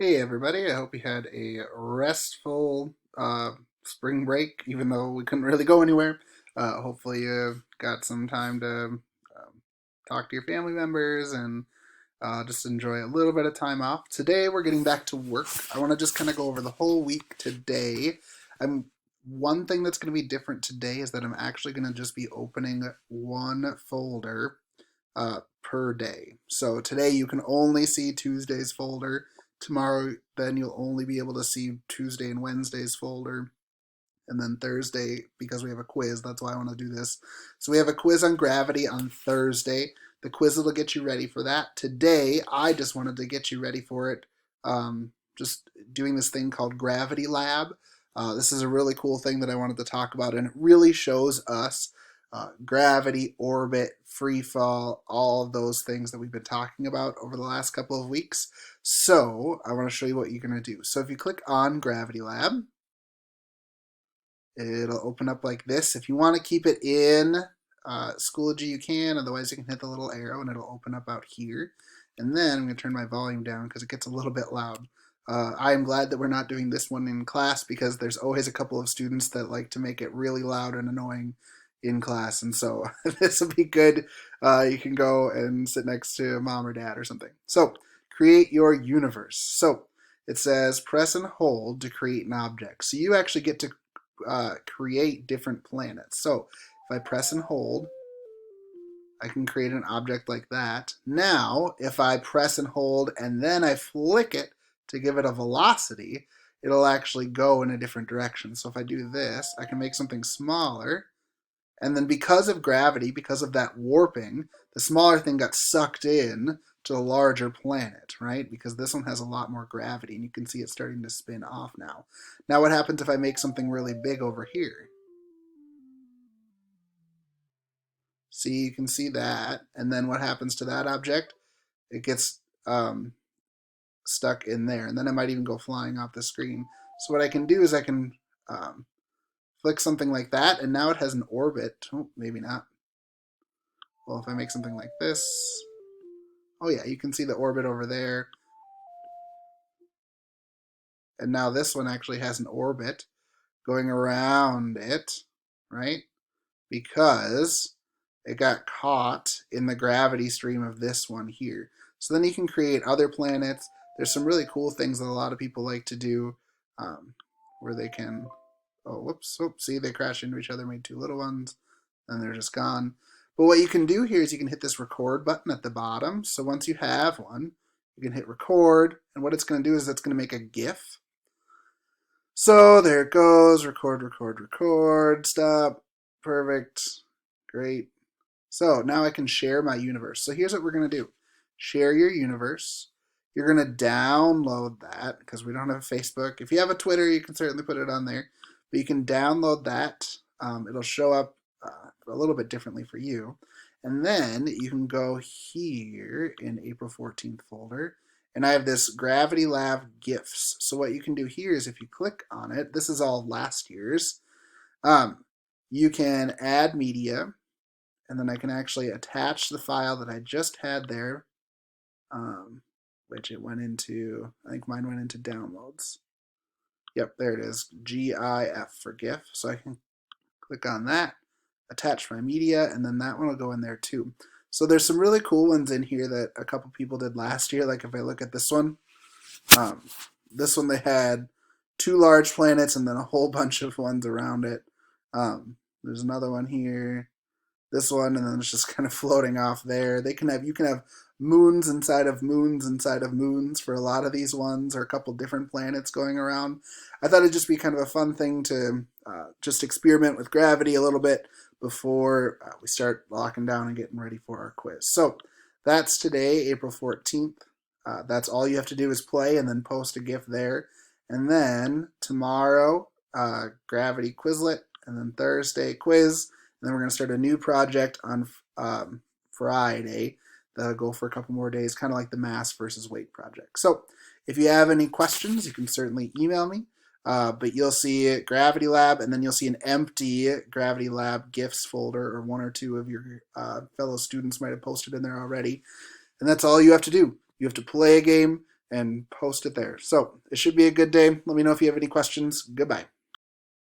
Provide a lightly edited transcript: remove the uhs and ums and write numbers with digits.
Hey everybody, I hope you had a restful spring break, even though we couldn't really go anywhere. Hopefully you got some time to talk to your family members and just enjoy a little bit of time off. Today we're getting back to work. I want to just kind of go over the whole week today. I'm One thing that's going to be different today is that I'm actually going to just be opening one folder per day. So today you can only see Tuesday's folder. Tomorrow, then you'll only be able to see Tuesday and Wednesday's folder. And then Thursday, because we have a quiz, that's why I want to do this. So we have a quiz on gravity on Thursday. The quiz will get you ready for that. Today, I just wanted to get you ready for it. Just doing this thing called Gravity Lab. This is a really cool thing that I wanted to talk about, and it really shows us gravity, orbit, free fall, all of those things that we've been talking about over the last couple of weeks. So I want to show you what you're going to do. So if you click on Gravity Lab, it'll open up like this. If you want to keep it in Schoology, you can. Otherwise, you can hit the little arrow and it'll open up out here. And then I'm going to turn my volume down because it gets a little bit loud. I am glad that we're not doing this one in class because there's always a couple of students that like to make it really loud and annoying in class. And so this will be good. You can go and sit next to mom or dad or something. So create your universe. So it says press and hold to create an object. So you actually get to create different planets. So if I press and hold, I can create an object like that. Now, if I press and hold and then I flick it to give it a velocity, it'll actually go in a different direction. So if I do this, I can make something smaller. And then because of gravity, because of that warping, the smaller thing got sucked in to the larger planet, right? Because this one has a lot more gravity, and you can see it starting to spin off now. Now what happens if I make something really big over here? See, you can see that. And then what happens to that object? It gets stuck in there. And then it might even go flying off the screen. So what I can do is I can flick something like that, and now it has an orbit. Oh, maybe not. Well, if I make something like this, oh yeah, you can see the orbit over there. And now this one actually has an orbit going around it, right? Because it got caught in the gravity stream of this one here. So then you can create other planets. There's some really cool things that a lot of people like to do where they can, oh, whoops, see, they crash into each other, made two little ones, and they're just gone. But what you can do here is you can hit this record button at the bottom. So once you have one, you can hit record, and what it's going to do is it's going to make a GIF. So there it goes, record, record, record, stop, perfect, great. So now I can share my universe. So here's what we're going to do. Share your universe. You're going to download that because we don't have Facebook. If you have a Twitter, you can certainly put it on there. But you can download that. It'll show up a little bit differently for you. And then you can go here in April 14th folder. And I have this Gravity Lab GIFs. So what you can do here is if you click on it, this is all last year's, you can add media, and then I can actually attach the file that I just had there, which it went into, I think mine went into downloads. Yep, there it is, GIF for GIF. So I can click on that, attach my media, and then that one will go in there too. So there's some really cool ones in here that a couple people did last year. Like if I look at this one they had two large planets and then a whole bunch of ones around it. There's another one here, this one, and then it's just kind of floating off there. You can have moons inside of moons inside of moons for a lot of these ones, or a couple different planets going around. I thought it'd just be kind of a fun thing to just experiment with gravity a little bit before we start locking down and getting ready for our quiz. So that's today, April 14th. That's all you have to do is play and then post a GIF there. And then tomorrow, Gravity Quizlet, and then Thursday, quiz. And then we're going to start a new project on Friday that'll go for a couple more days, kind of like the mass versus weight project. So if you have any questions, you can certainly email me. But you'll see Gravity Lab, and then you'll see an empty Gravity Lab GIFs folder, or one or two of your fellow students might have posted in there already. And that's all you have to do. You have to play a game, and post it there. So it should be a good day. Let me know if you have any questions. Goodbye.